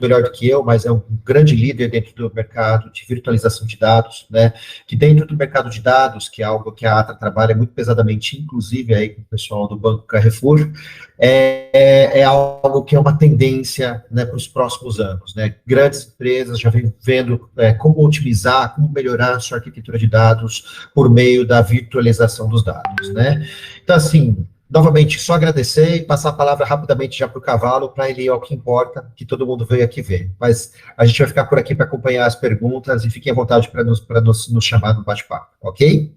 muito melhor do que eu, mas é um grande líder dentro do mercado de virtualização de dados, né? Que dentro do mercado de dados, que é algo que a Atra trabalha muito pesadamente, inclusive aí com o pessoal do Banco Carrefour, é algo que é uma tendência, né, para os próximos anos, né? Grandes empresas já vêm vendo como otimizar, como melhorar a sua arquitetura de dados por meio da virtualização dos dados, né? Então, assim, novamente, só agradecer e passar a palavra rapidamente já para o Cavalo, para ele ir ao que importa, que todo mundo veio aqui ver. Mas a gente vai ficar por aqui para acompanhar as perguntas e fiquem à vontade para nos chamar no bate-papo, ok?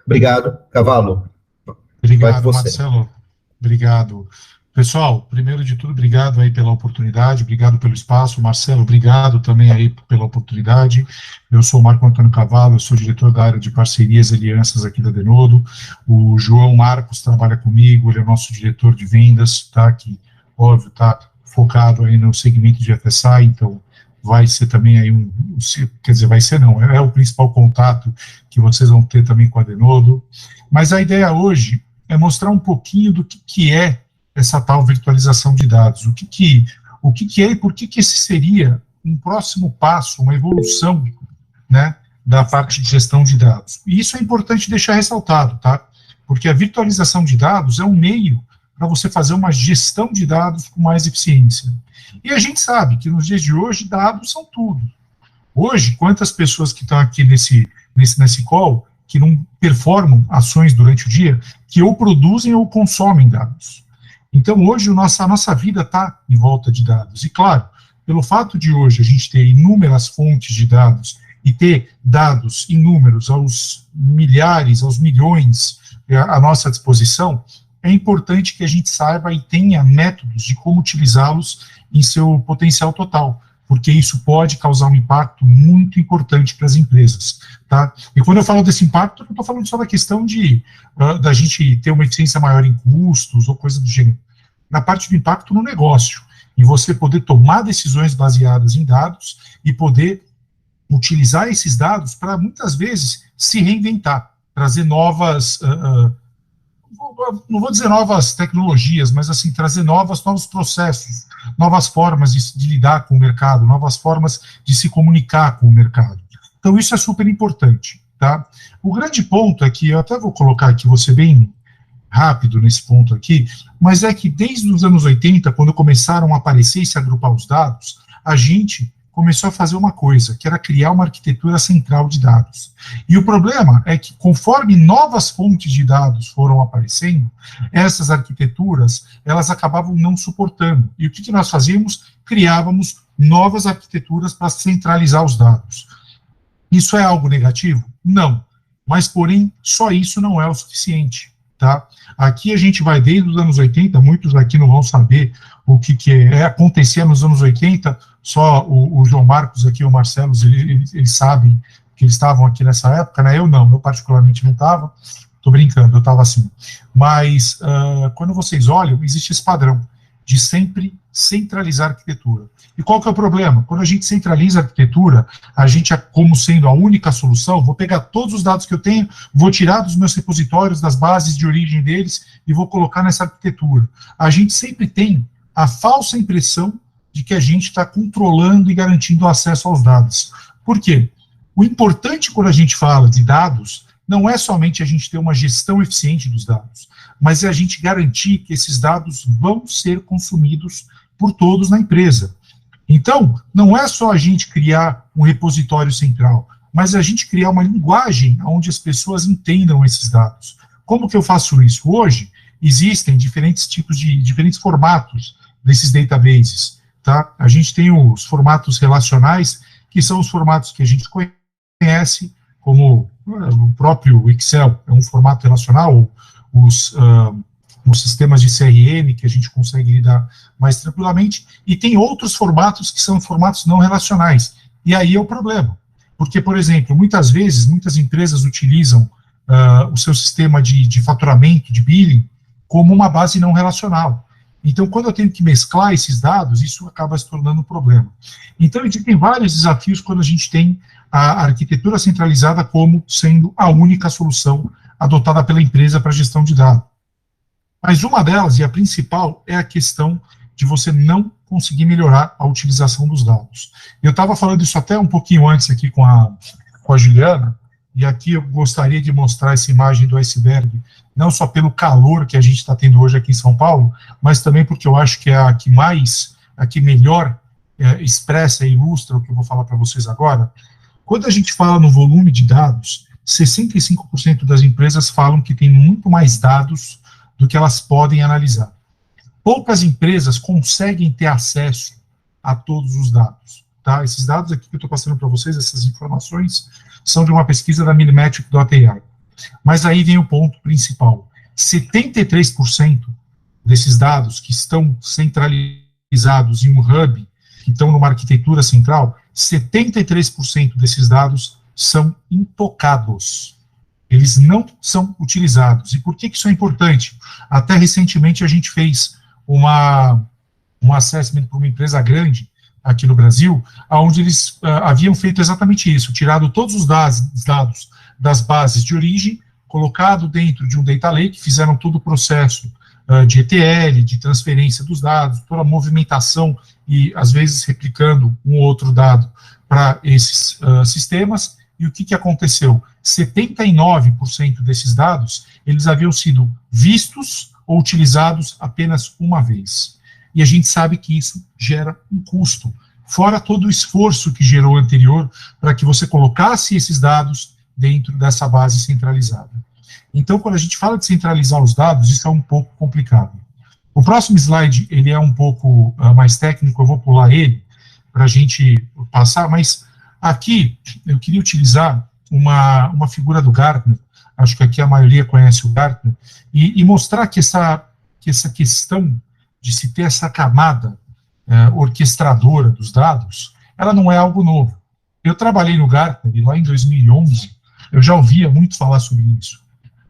Obrigado, Cavalo. Obrigado, Marcelo. Obrigado. Pessoal, primeiro de tudo, obrigado aí pela oportunidade, obrigado pelo espaço. Marcelo, obrigado também aí pela oportunidade. Eu sou o Marco Antônio Cavalo, eu sou diretor da área de parcerias e alianças aqui da Denodo. O João Marcos trabalha comigo, ele é o nosso diretor de vendas, tá? Que, óbvio, tá focado aí no segmento de FSI, então vai ser também aí quer dizer, vai ser não, é o principal contato que vocês vão ter também com a Denodo. Mas a ideia hoje é mostrar um pouquinho do que é essa tal virtualização de dados, o que é e por que esse seria um próximo passo, uma evolução, né, da parte de gestão de dados. E isso é importante deixar ressaltado, tá? Porque a virtualização de dados é um meio para você fazer uma gestão de dados com mais eficiência. E a gente sabe que nos dias de hoje, dados são tudo. Hoje, quantas pessoas que estão aqui nesse call, que não performam ações durante o dia, que ou produzem ou consomem dados. Então, hoje, a nossa vida está em volta de dados. E, claro, pelo fato de hoje a gente ter inúmeras fontes de dados e ter dados inúmeros aos milhares, aos milhões à nossa disposição, é importante que a gente saiba e tenha métodos de como utilizá-los em seu potencial total, porque isso pode causar um impacto muito importante para as empresas, tá? E quando eu falo desse impacto, eu não estou falando só da questão da gente ter uma eficiência maior em custos ou coisa do gênero. Na parte do impacto no negócio, em você poder tomar decisões baseadas em dados e poder utilizar esses dados para, muitas vezes, se reinventar, trazer novas, não vou dizer novas tecnologias, mas assim, trazer novos processos, novas formas de lidar com o mercado, novas formas de se comunicar com o mercado. Então, isso é super importante, tá? O grande ponto é que, eu até vou colocar aqui, vou ser bem rápido nesse ponto aqui, mas é que desde os anos 80, quando começaram a aparecer e se agrupar os dados, a gente começou a fazer uma coisa, que era criar uma arquitetura central de dados. E o problema é que, conforme novas fontes de dados foram aparecendo, essas arquiteturas, elas acabavam não suportando. E o que nós fazíamos? Criávamos novas arquiteturas para centralizar os dados. Isso é algo negativo? Não. Mas, porém, só isso não é o suficiente. Tá? Aqui a gente vai desde os anos 80, muitos aqui não vão saber o que acontecia nos anos 80, só o João Marcos aqui, o Marcelo, eles sabem que eles estavam aqui nessa época, né? Eu não, eu particularmente não estava, estou brincando, eu estava assim. Mas quando vocês olham, existe esse padrão de sempre centralizar a arquitetura. E qual que é o problema? Quando a gente centraliza a arquitetura, a gente, como sendo a única solução, vou pegar todos os dados que eu tenho, vou tirar dos meus repositórios, das bases de origem deles, e vou colocar nessa arquitetura. A gente sempre tem a falsa impressão de que a gente está controlando e garantindo o acesso aos dados. Por quê? O importante quando a gente fala de dados não é somente a gente ter uma gestão eficiente dos dados, mas é a gente garantir que esses dados vão ser consumidos por todos na empresa. Então, não é só a gente criar um repositório central, mas a gente criar uma linguagem onde as pessoas entendam esses dados. Como que eu faço isso? Hoje, existem diferentes formatos desses databases, tá? A gente tem os formatos relacionais, que são os formatos que a gente conhece, como o próprio Excel é um formato relacional, os sistemas de CRM, que a gente consegue lidar mais tranquilamente, e tem outros formatos que são formatos não relacionais. E aí é o problema. Porque, por exemplo, muitas vezes, muitas empresas utilizam o seu sistema de faturamento, de billing, como uma base não relacional. Então, quando eu tenho que mesclar esses dados, isso acaba se tornando um problema. Então, existem vários desafios quando a gente tem a arquitetura centralizada como sendo a única solução adotada pela empresa para gestão de dados. Mas uma delas, e a principal, é a questão de você não conseguir melhorar a utilização dos dados. Eu estava falando isso até um pouquinho antes aqui com a Juliana, e aqui eu gostaria de mostrar essa imagem do iceberg, não só pelo calor que a gente está tendo hoje aqui em São Paulo, mas também porque eu acho que é a que melhor expressa e ilustra o que eu vou falar para vocês agora. Quando a gente fala no volume de dados, 65% das empresas falam que tem muito mais dados do que elas podem analisar. Poucas empresas conseguem ter acesso a todos os dados. Tá? Esses dados aqui que eu estou passando para vocês, essas informações, são de uma pesquisa da Millimetric.ai. Mas aí vem o ponto principal. 73% desses dados que estão centralizados em um hub, que estão numa arquitetura central, 73% desses dados são intocados. Eles não são utilizados. E por que isso é importante? Até recentemente a gente fez um assessment para uma empresa grande aqui no Brasil, onde eles haviam feito exatamente isso, tirado todos os dados das bases de origem, colocado dentro de um data lake, fizeram todo o processo de ETL, de transferência dos dados, toda a movimentação e, às vezes, replicando um ou outro dado para esses sistemas. E o que aconteceu? 79% desses dados, eles haviam sido vistos ou utilizados apenas uma vez. E a gente sabe que isso gera um custo, fora todo o esforço que gerou anterior para que você colocasse esses dados dentro dessa base centralizada. Então, quando a gente fala de centralizar os dados, isso é um pouco complicado. O próximo slide, ele é um pouco mais técnico, eu vou pular ele para a gente passar, mas aqui eu queria utilizar uma figura do Gartner, acho que aqui a maioria conhece o Gartner, e mostrar que essa questão de se ter essa camada orquestradora dos dados, ela não é algo novo. Eu trabalhei no Gartner e lá em 2011 eu já ouvia muito falar sobre isso,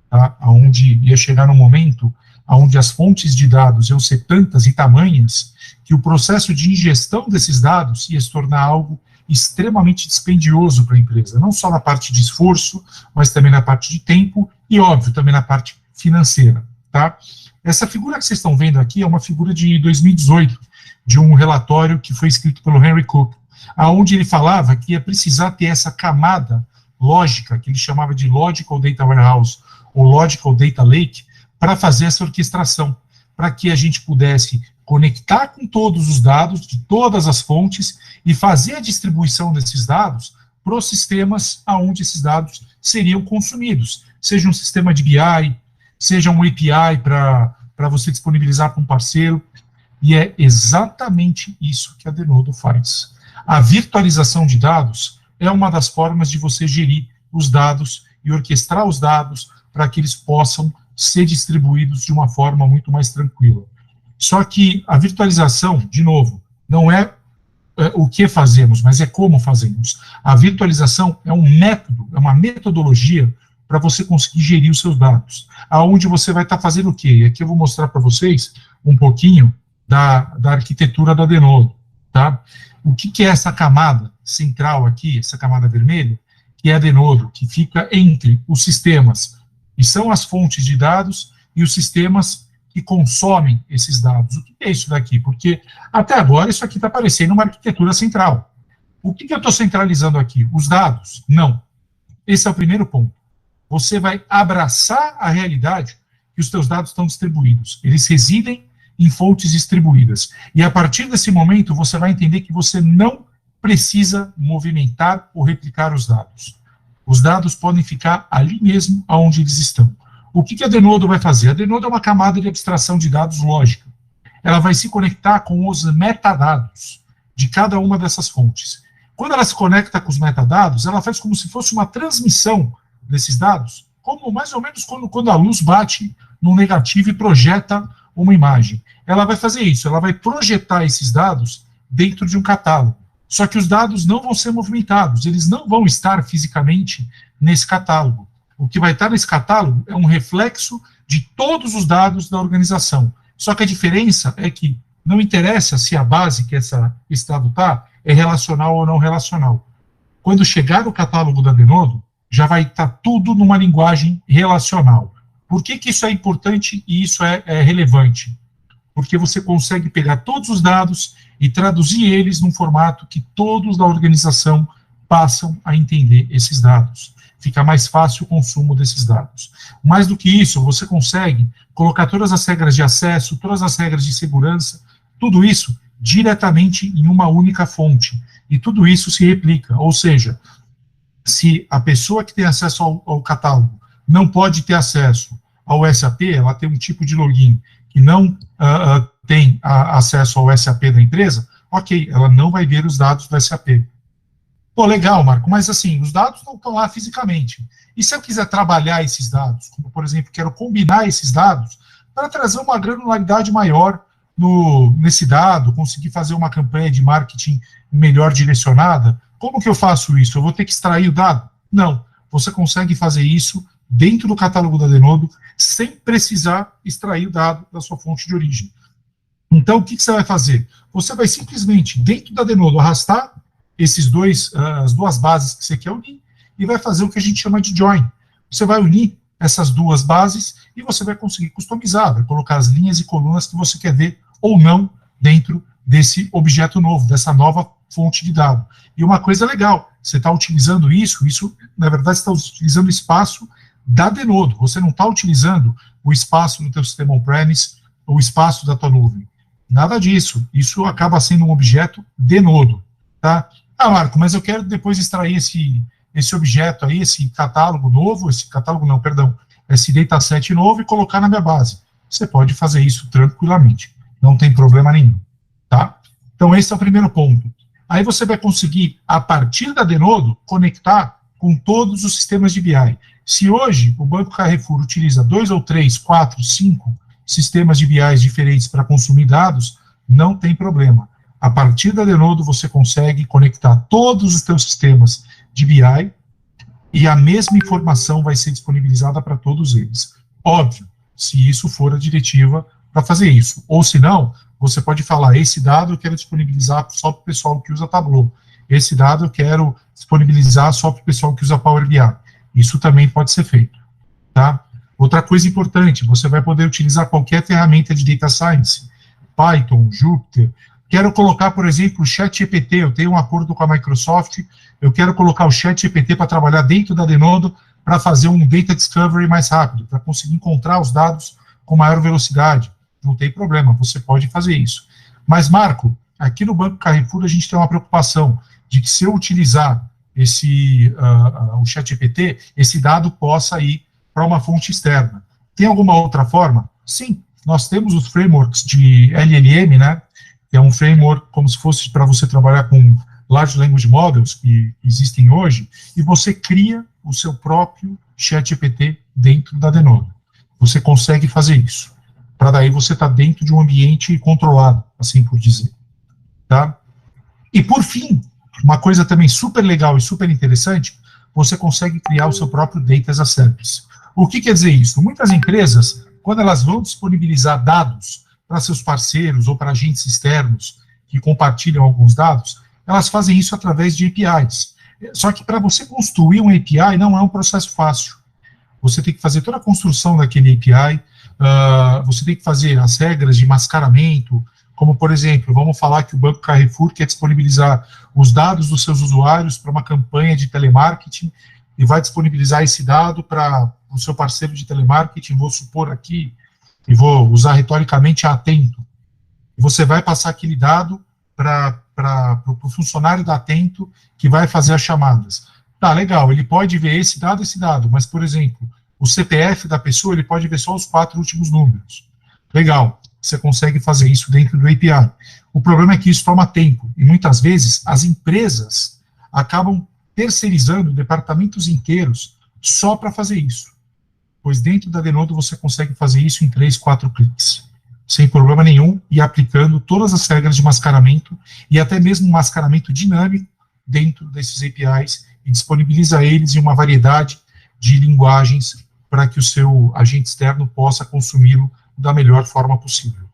tá? Onde ia chegar num momento onde as fontes de dados iam ser tantas e tamanhas que o processo de ingestão desses dados ia se tornar algo extremamente dispendioso para a empresa, não só na parte de esforço, mas também na parte de tempo e, óbvio, também na parte financeira, tá? Essa figura que vocês estão vendo aqui é uma figura de 2018, de um relatório que foi escrito pelo Henry Cook, onde ele falava que ia precisar ter essa camada lógica, que ele chamava de Logical Data Warehouse, ou Logical Data Lake, para fazer essa orquestração, para que a gente pudesse conectar com todos os dados, de todas as fontes, e fazer a distribuição desses dados para os sistemas onde esses dados seriam consumidos, seja um sistema de BI, seja um API para você disponibilizar para um parceiro, e é exatamente isso que a Denodo faz. A virtualização de dados é uma das formas de você gerir os dados e orquestrar os dados para que eles possam ser distribuídos de uma forma muito mais tranquila. Só que a virtualização, de novo, não é o que fazemos, mas é como fazemos. A virtualização é um método, é uma metodologia para você conseguir gerir os seus dados. Aonde você vai estar fazendo o quê? E aqui eu vou mostrar para vocês um pouquinho da arquitetura da Denodo, tá? O que é essa camada central aqui, essa camada vermelha, que é a Denodo, que fica entre os sistemas que são as fontes de dados e os sistemas que consomem esses dados. O que é isso daqui? Porque até agora isso aqui está parecendo uma arquitetura central. O que eu estou centralizando aqui? Os dados? Não. Esse é o primeiro ponto. Você vai abraçar a realidade que os teus dados estão distribuídos. Eles residem em fontes distribuídas. E a partir desse momento, você vai entender que você não precisa movimentar ou replicar os dados. Os dados podem ficar ali mesmo onde eles estão. O que a Denodo vai fazer? A Denodo é uma camada de abstração de dados lógica. Ela vai se conectar com os metadados de cada uma dessas fontes. Quando ela se conecta com os metadados, ela faz como se fosse uma transmissão desses dados, como mais ou menos quando a luz bate no negativo e projeta uma imagem. Ela vai fazer isso, ela vai projetar esses dados dentro de um catálogo. Só que os dados não vão ser movimentados, eles não vão estar fisicamente nesse catálogo. O que vai estar nesse catálogo é um reflexo de todos os dados da organização. Só que a diferença é que não interessa se a base que esse dado está é relacional ou não relacional. Quando chegar no catálogo da Denodo, já vai estar tudo numa linguagem relacional. Por que isso é importante e isso é relevante? porque você consegue pegar todos os dados e traduzir eles num formato que todos da organização passam a entender esses dados. Fica mais fácil o consumo desses dados. Mais do que isso, você consegue colocar todas as regras de acesso, todas as regras de segurança, tudo isso diretamente em uma única fonte. E tudo isso se replica, ou seja, se a pessoa que tem acesso ao catálogo não pode ter acesso ao SAP, ela tem um tipo de login que não tem acesso ao SAP da empresa, ok, ela não vai ver os dados do SAP. Pô, legal, Marco, mas assim, os dados não estão lá fisicamente. E se eu quiser trabalhar esses dados, como por exemplo, quero combinar esses dados para trazer uma granularidade maior nesse dado, conseguir fazer uma campanha de marketing melhor direcionada, como que eu faço isso? Eu vou ter que extrair o dado? Não, você consegue fazer isso dentro do catálogo da Denodo, sem precisar extrair o dado da sua fonte de origem. Então, o que você vai fazer? Você vai simplesmente, dentro da Denodo, arrastar as duas bases que você quer unir e vai fazer o que a gente chama de join. Você vai unir essas duas bases e você vai conseguir customizar, vai colocar as linhas e colunas que você quer ver ou não dentro desse objeto novo, dessa nova fonte de dado. E uma coisa legal, você está utilizando isso, na verdade, você está utilizando o espaço da Denodo, você não está utilizando o espaço do teu sistema on-premise, o espaço da tua nuvem. Nada disso, isso acaba sendo um objeto Denodo, tá? Ah, Marco, mas eu quero depois extrair esse objeto aí, esse catálogo novo, esse dataset novo e colocar na minha base. Você pode fazer isso tranquilamente, não tem problema nenhum, tá? Então esse é o primeiro ponto. Aí você vai conseguir, a partir da Denodo, conectar com todos os sistemas de BI. Se hoje o Banco Carrefour utiliza 2 ou 3, 4, 5 sistemas de BI diferentes para consumir dados, não tem problema. A partir da Denodo você consegue conectar todos os teus sistemas de BI e a mesma informação vai ser disponibilizada para todos eles. Óbvio, se isso for a diretiva para fazer isso. Ou se não, você pode falar, esse dado eu quero disponibilizar só para o pessoal que usa Tableau. Esse dado eu quero disponibilizar só para o pessoal que usa Power BI. Isso também pode ser feito, tá? Outra coisa importante, você vai poder utilizar qualquer ferramenta de Data Science, Python, Jupyter. Quero colocar, por exemplo, o ChatGPT, eu tenho um acordo com a Microsoft, eu quero colocar o ChatGPT para trabalhar dentro da Denodo para fazer um Data Discovery mais rápido, para conseguir encontrar os dados com maior velocidade. Não tem problema, você pode fazer isso. Mas, Marco, aqui no Banco Carrefour a gente tem uma preocupação de que se eu utilizar o ChatGPT, esse dado possa ir para uma fonte externa. Tem alguma outra forma? Sim, nós temos os frameworks de LLM, né? Que é um framework como se fosse para você trabalhar com Large Language Models que existem hoje, e você cria o seu próprio ChatGPT dentro da Denodo. Você consegue fazer isso. Para daí você estar dentro de um ambiente controlado, assim por dizer. Tá? E por fim, uma coisa também super legal e super interessante, você consegue criar o seu próprio Data as a Service. O que quer dizer isso? Muitas empresas, quando elas vão disponibilizar dados para seus parceiros ou para agentes externos que compartilham alguns dados, elas fazem isso através de APIs. Só que para você construir um API não é um processo fácil. Você tem que fazer toda a construção daquele API, você tem que fazer as regras de mascaramento, como, por exemplo, vamos falar que o Banco Carrefour quer disponibilizar os dados dos seus usuários para uma campanha de telemarketing e vai disponibilizar esse dado para o seu parceiro de telemarketing, vou supor aqui, e vou usar retoricamente a Atento. Você vai passar aquele dado para o funcionário da Atento que vai fazer as chamadas. Tá, legal, ele pode ver esse dado, mas, por exemplo, o CPF da pessoa, ele pode ver só os 4 últimos números. Legal. Você consegue fazer isso dentro do API. O problema é que isso toma tempo, e muitas vezes as empresas acabam terceirizando departamentos inteiros só para fazer isso. Pois dentro da Denodo você consegue fazer isso em 3, 4 cliques, sem problema nenhum, e aplicando todas as regras de mascaramento, e até mesmo um mascaramento dinâmico dentro desses APIs, e disponibiliza eles em uma variedade de linguagens para que o seu agente externo possa consumi-lo da melhor forma possível.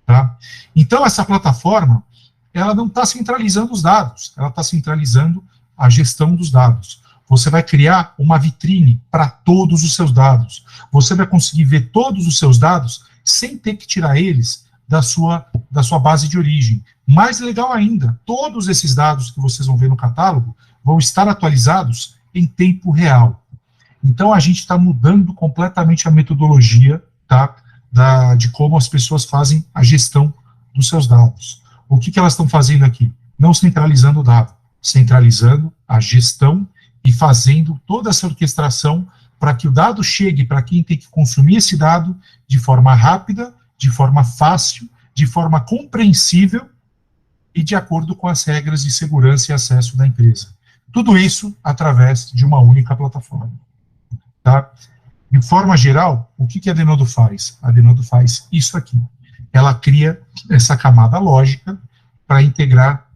Tá? Então, essa plataforma, ela não está centralizando os dados, ela está centralizando a gestão dos dados. Você vai criar uma vitrine para todos os seus dados. Você vai conseguir ver todos os seus dados sem ter que tirar eles da sua base de origem. Mais legal ainda, todos esses dados que vocês vão ver no catálogo vão estar atualizados em tempo real. Então, a gente está mudando completamente a metodologia, tá, de como as pessoas fazem a gestão dos seus dados. O que elas estão fazendo aqui? Não centralizando o dado, centralizando a gestão e fazendo toda essa orquestração para que o dado chegue para quem tem que consumir esse dado de forma rápida, de forma fácil, de forma compreensível e de acordo com as regras de segurança e acesso da empresa. Tudo isso através de uma única plataforma. Tá? De forma geral, o que a Denodo faz? A Denodo faz isso aqui. Ela cria essa camada lógica para integrar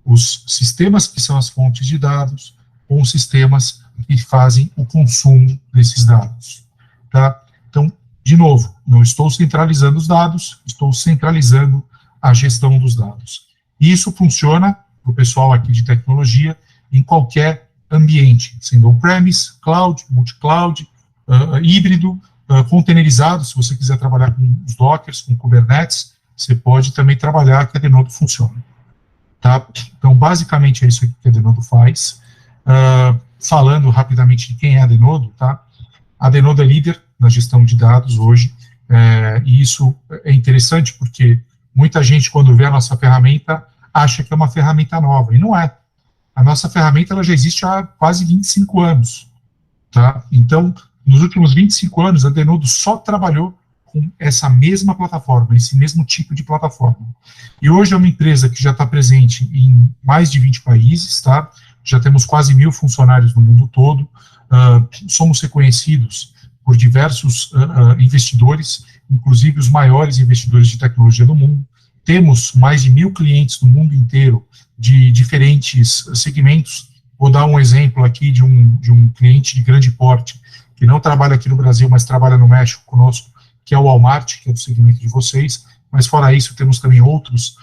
os sistemas que são as fontes de dados com os sistemas que fazem o consumo desses dados. Tá? Então, de novo, não estou centralizando os dados, estou centralizando a gestão dos dados. E isso funciona para o pessoal aqui de tecnologia em qualquer ambiente, sendo on-premise, cloud, multi-cloud, híbrido, containerizado. Se você quiser trabalhar com os Dockers, com Kubernetes, você pode também trabalhar que a Denodo funciona. Tá? Então, basicamente, é isso que a Denodo faz. Falando rapidamente de quem é a Denodo, tá? A Denodo é líder na gestão de dados hoje, e isso é interessante porque muita gente, quando vê a nossa ferramenta, acha que é uma ferramenta nova, e não é. A nossa ferramenta ela já existe há quase 25 anos. Tá? Então, nos últimos 25 anos, a Denodo só trabalhou com essa mesma plataforma, esse mesmo tipo de plataforma. E hoje é uma empresa que já está presente em mais de 20 países, tá? Já temos quase 1.000 funcionários no mundo todo, somos reconhecidos por diversos investidores, inclusive os maiores investidores de tecnologia do mundo. Temos mais de 1.000 clientes no mundo inteiro de diferentes segmentos. Vou dar um exemplo aqui de um cliente de grande porte, que não trabalha aqui no Brasil, mas trabalha no México conosco, que é o Walmart, que é do segmento de vocês, mas fora isso, temos também outros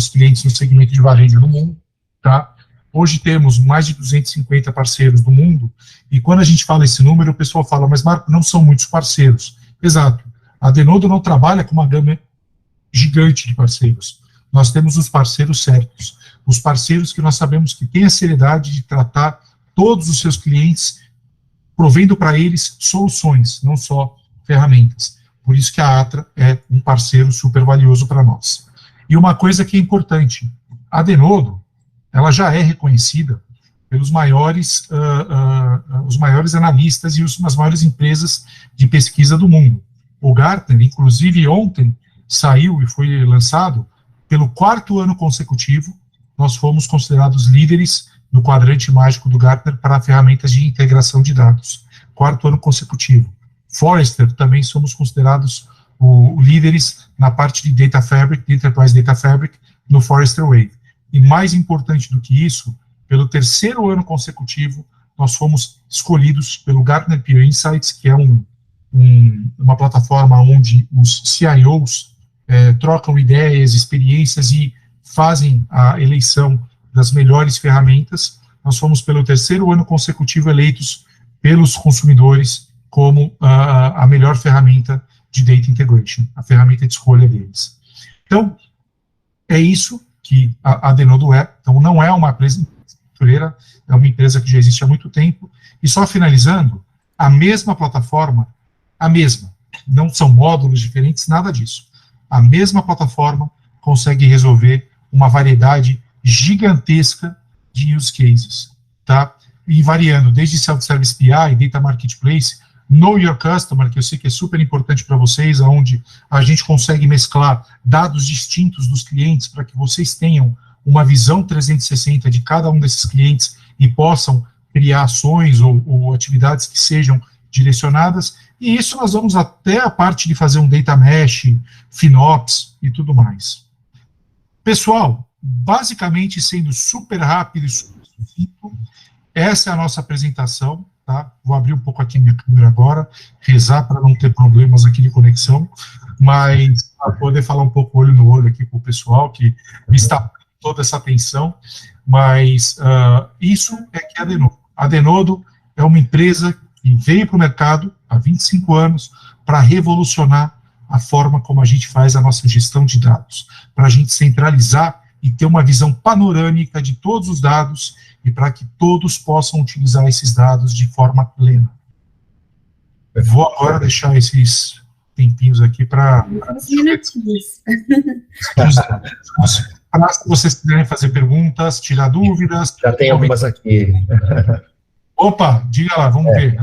clientes no segmento de varejo no mundo, tá? Hoje temos mais de 250 parceiros do mundo, e quando a gente fala esse número, o pessoal fala, mas Marco, não são muitos parceiros. Exato. A Denodo não trabalha com uma gama gigante de parceiros. Nós temos os parceiros certos, os parceiros que nós sabemos que têm a seriedade de tratar todos os seus clientes, provendo para eles soluções, não só ferramentas. Por isso que a Atra é um parceiro super valioso para nós. E uma coisa que é importante, a Denodo, ela já é reconhecida pelos maiores analistas e as maiores empresas de pesquisa do mundo. O Gartner, inclusive ontem, saiu e foi lançado, pelo 4º ano consecutivo, nós fomos considerados líderes no quadrante mágico do Gartner para ferramentas de integração de dados. 4º ano consecutivo. Forrester, também somos considerados líderes na parte de Data Fabric, de Enterprise Data Fabric, no Forrester Wave. E mais importante do que isso, pelo 3º ano consecutivo, nós fomos escolhidos pelo Gartner Peer Insights, que é uma plataforma onde os CIOs trocam ideias, experiências e fazem a eleição das melhores ferramentas. Nós fomos, pelo 3º ano consecutivo, eleitos pelos consumidores como a melhor ferramenta de Data Integration, a ferramenta de escolha deles. Então, é isso que a Denodo é. Então, não é uma empresa aventureira, é uma empresa que já existe há muito tempo. E só finalizando, a mesma plataforma, não são módulos diferentes, nada disso. A mesma plataforma consegue resolver uma variedade gigantesca de use cases, tá? E variando desde Self-Service PI, Data Marketplace, Know Your Customer, que eu sei que é super importante para vocês, onde a gente consegue mesclar dados distintos dos clientes para que vocês tenham uma visão 360 de cada um desses clientes e possam criar ações ou atividades que sejam direcionadas. E isso nós vamos até a parte de fazer um data mesh, FinOps e tudo mais. Pessoal, basicamente sendo super rápido e super sucinto, essa é a nossa apresentação. Tá? Vou abrir um pouco aqui minha câmera agora, rezar para não ter problemas aqui de conexão, mas para poder falar um pouco olho no olho aqui com o pessoal que está com toda essa atenção, mas isso é que é a Denodo. A Denodo é uma empresa que veio para o mercado há 25 anos para revolucionar a forma como a gente faz a nossa gestão de dados, para a gente centralizar e ter uma visão panorâmica de todos os dados e para que todos possam utilizar esses dados de forma plena. Eu vou agora deixar esses tempinhos aqui para... Uns minutinhos. Para se vocês quiserem fazer perguntas, tirar dúvidas. Já tem algumas aqui. Opa, diga lá, vamos ver.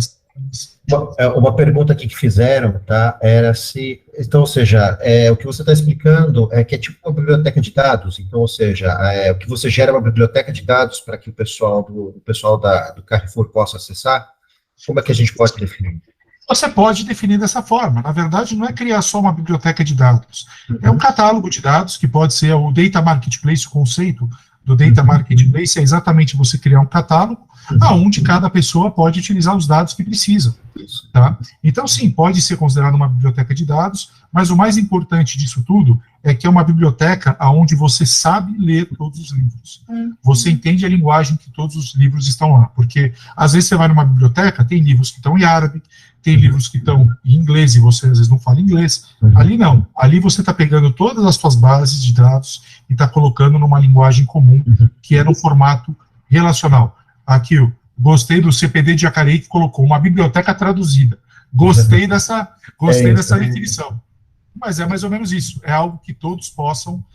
Uma pergunta aqui que fizeram, tá, era se, então, ou seja, o que você está explicando é que é tipo uma biblioteca de dados, então, ou seja, o que você gera é uma biblioteca de dados para que o pessoal do Carrefour possa acessar, como é que a gente pode definir? Você pode definir dessa forma. Na verdade, não é criar só uma biblioteca de dados. É um catálogo de dados, que pode ser o Data Marketplace, o conceito do Data Marketplace é exatamente você criar um catálogo aonde cada pessoa pode utilizar os dados que precisa. Tá? Então, sim, pode ser considerado uma biblioteca de dados, mas o mais importante disso tudo é que é uma biblioteca onde você sabe ler todos os livros. Você entende a linguagem que todos os livros estão lá, porque às vezes você vai numa biblioteca, tem livros que estão em árabe, tem livros que estão em inglês e você às vezes não fala inglês. Ali não. Ali você está pegando todas as suas bases de dados e está colocando numa linguagem comum, que é no formato relacional. Aqui, eu gostei do CPD de Jacareí, que colocou uma biblioteca traduzida. Gostei dessa definição. Mas é mais ou menos isso. É algo que todos possam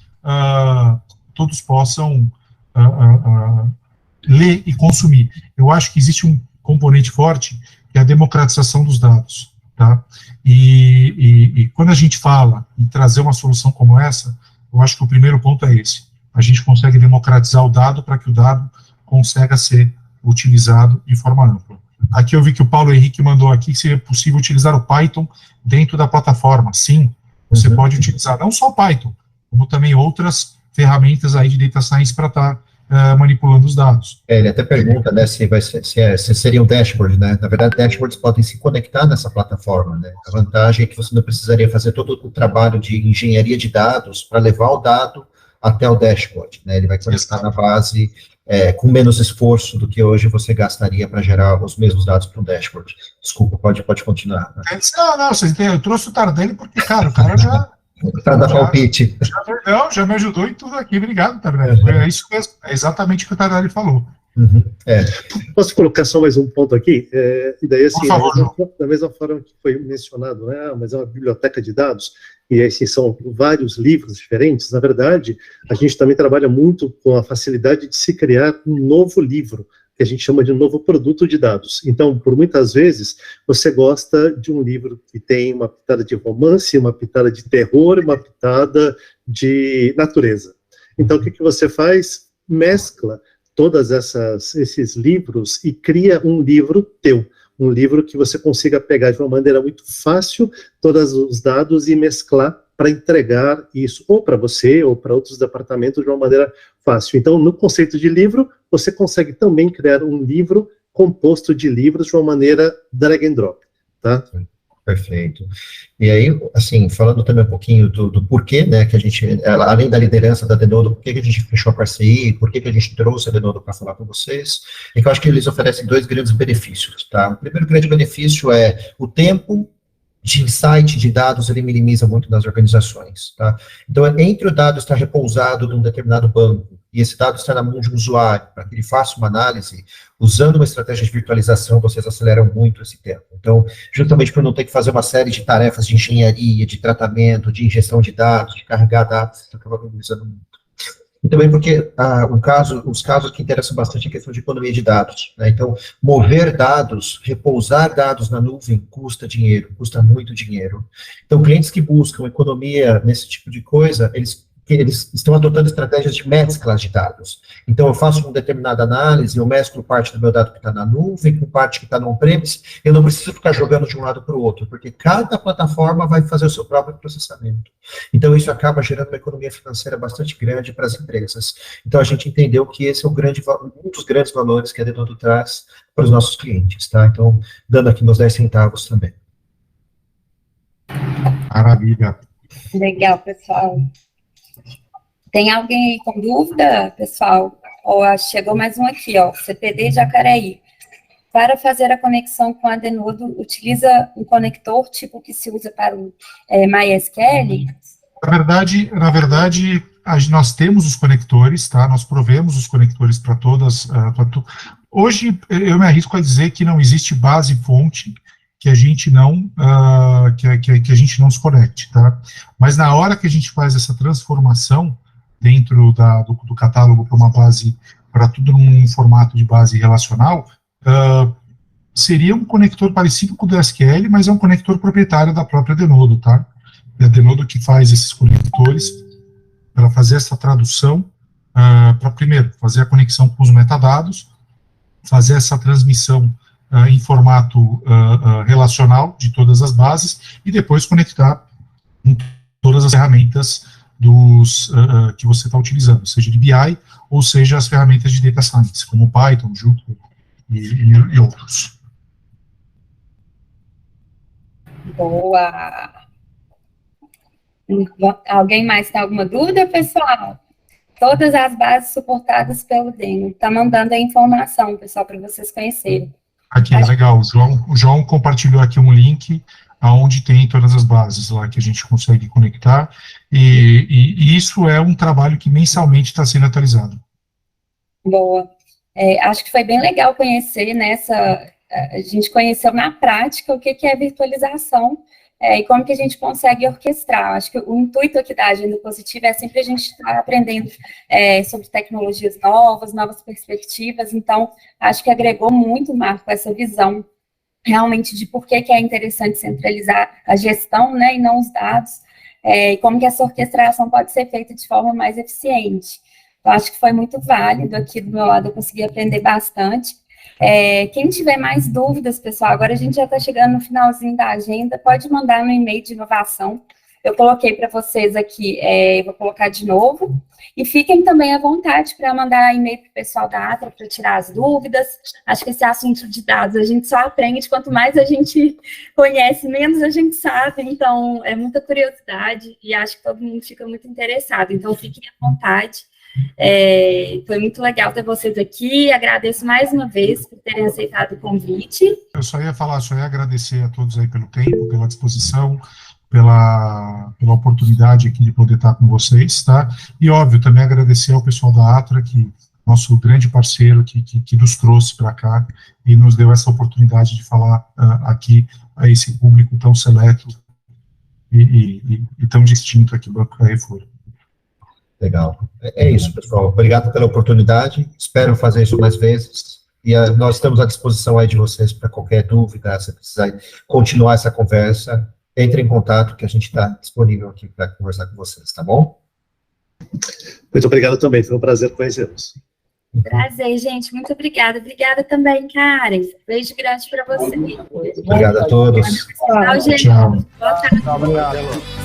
ler e consumir. Eu acho que existe um componente forte, que é a democratização dos dados. Tá? E quando a gente fala em trazer uma solução como essa, eu acho que o primeiro ponto é esse. A gente consegue democratizar o dado para que o dado consiga ser utilizado de forma ampla. Aqui eu vi que o Paulo Henrique mandou aqui que seria possível utilizar o Python dentro da plataforma. Sim, você pode utilizar não só o Python, como também outras ferramentas aí de data science para estar manipulando os dados. Ele até pergunta, né, se seria um dashboard, né? Na verdade, dashboards podem se conectar nessa plataforma, né? A vantagem é que você não precisaria fazer todo o trabalho de engenharia de dados para levar o dado até o dashboard, né? Ele vai conectar na base com menos esforço do que hoje você gastaria para gerar os mesmos dados para um dashboard. Desculpa, pode continuar. Né? Eu trouxe o Tardelli porque, cara, o cara já... Para dar palpite. Já me ajudou em tudo aqui, obrigado, Tardelli. É isso mesmo, é exatamente o que o Tardelli falou. Posso colocar só mais um ponto aqui? E daí, assim, por favor, da mesma forma que foi mencionado, né, mas é uma biblioteca de dados, e assim, são vários livros diferentes, na verdade, a gente também trabalha muito com a facilidade de se criar um novo livro, que a gente chama de novo produto de dados. Então, por muitas vezes, você gosta de um livro que tem uma pitada de romance, uma pitada de terror, uma pitada de natureza. Então, o que você faz? Mescla todas esses livros e cria um livro teu, um livro que você consiga pegar de uma maneira muito fácil todos os dados e mesclar para entregar isso ou para você ou para outros departamentos de uma maneira fácil. Então, no conceito de livro, você consegue também criar um livro composto de livros de uma maneira drag and drop, tá? Perfeito. E aí, assim, falando também um pouquinho do porquê, né, que a gente, além da liderança da Denodo, por que a gente fechou a parceria, por que a gente trouxe a Denodo para falar com vocês, é que eu acho que eles oferecem dois grandes benefícios, tá? O primeiro grande benefício é o tempo de insight de dados, ele minimiza muito nas organizações, tá? Então, entre o dado estar repousado num determinado banco e esse dado estar na mão de um usuário, para que ele faça uma análise, usando uma estratégia de virtualização, vocês aceleram muito esse tempo. Então, justamente por não ter que fazer uma série de tarefas de engenharia, de tratamento, de ingestão de dados, de carregar dados, você acaba minimizando muito. E também porque os casos que interessam bastante é a questão de economia de dados, né? Então, mover dados, repousar dados na nuvem custa dinheiro, custa muito dinheiro. Então, clientes que buscam economia nesse tipo de coisa, eles estão adotando estratégias de mescla de dados. Então, eu faço uma determinada análise, eu mesclo parte do meu dado que está na nuvem com parte que está no on-premise, eu não preciso ficar jogando de um lado para o outro, porque cada plataforma vai fazer o seu próprio processamento. Então, isso acaba gerando uma economia financeira bastante grande para as empresas. Então, a gente entendeu que esse é um dos grandes valores que a Denodo traz para os nossos clientes, tá? Então, dando aqui meus 10 centavos também. Maravilha. Legal, pessoal. Tem alguém aí com dúvida, pessoal? Chegou mais um aqui, ó, CPD Jacareí. para fazer a conexão com a Denodo, utiliza um conector tipo que se usa para o MySQL? Na verdade, nós temos os conectores, tá? Nós provemos os conectores para todas. Hoje, eu me arrisco a dizer que não existe base-fonte que a gente não que a gente não se conecte, tá? Mas na hora que a gente faz essa transformação dentro do catálogo para uma base, para tudo num formato de base relacional, seria um conector parecido com o do SQL, mas é um conector proprietário da própria Denodo, tá? É a Denodo que faz esses conectores para fazer essa tradução, para primeiro fazer a conexão com os metadados, fazer essa transmissão em formato relacional de todas as bases e depois conectar com todas as ferramentas que você está utilizando, seja de BI ou seja as ferramentas de Data Science, como Python, Jupyter e outros. Boa! Alguém mais tem alguma dúvida, pessoal? Todas as bases suportadas pelo Deno. Está mandando a informação, pessoal, para vocês conhecerem. Aqui, legal. O João compartilhou aqui um link onde tem todas as bases lá que a gente consegue conectar, e isso é um trabalho que mensalmente está sendo atualizado. Boa. Acho que foi bem legal conhecer, né, a gente conheceu na prática o que é virtualização, e como que a gente consegue orquestrar. Acho que o intuito aqui da Agenda Positiva é sempre a gente estar aprendendo sobre tecnologias novas perspectivas, então, acho que agregou muito, Marco, essa visão realmente de por que é interessante centralizar a gestão, né, e não os dados, e como que essa orquestração pode ser feita de forma mais eficiente. Eu acho que foi muito válido aqui do meu lado, eu consegui aprender bastante. Quem tiver mais dúvidas, pessoal, agora a gente já está chegando no finalzinho da agenda, pode mandar no e-mail de inovação. Eu coloquei para vocês aqui, vou colocar de novo. E fiquem também à vontade para mandar e-mail para o pessoal da Atra para tirar as dúvidas. Acho que esse assunto de dados a gente só aprende, quanto mais a gente conhece, menos a gente sabe. Então, é muita curiosidade e acho que todo mundo fica muito interessado. Então, fiquem à vontade. Foi muito legal ter vocês aqui, agradeço mais uma vez por terem aceitado o convite. Eu só ia agradecer a todos aí pelo tempo, pela disposição, pela oportunidade aqui de poder estar com vocês, tá? E, óbvio, também agradecer ao pessoal da Atra, nosso grande parceiro que nos trouxe para cá e nos deu essa oportunidade de falar aqui a esse público tão seleto e tão distinto aqui do Banco Carrefour. Legal. É isso, pessoal. Obrigado pela oportunidade. Espero fazer isso mais vezes. E nós estamos à disposição aí de vocês para qualquer dúvida, se precisar continuar essa conversa, entre em contato que a gente está disponível aqui para conversar com vocês, tá bom? Muito obrigado também, foi um prazer conhecê-los. Prazer, gente. Muito obrigada. Obrigada também, Karen. Beijo grande para vocês. Obrigado a todos. Tchau, gente. Tchau. Boa tarde. Obrigado.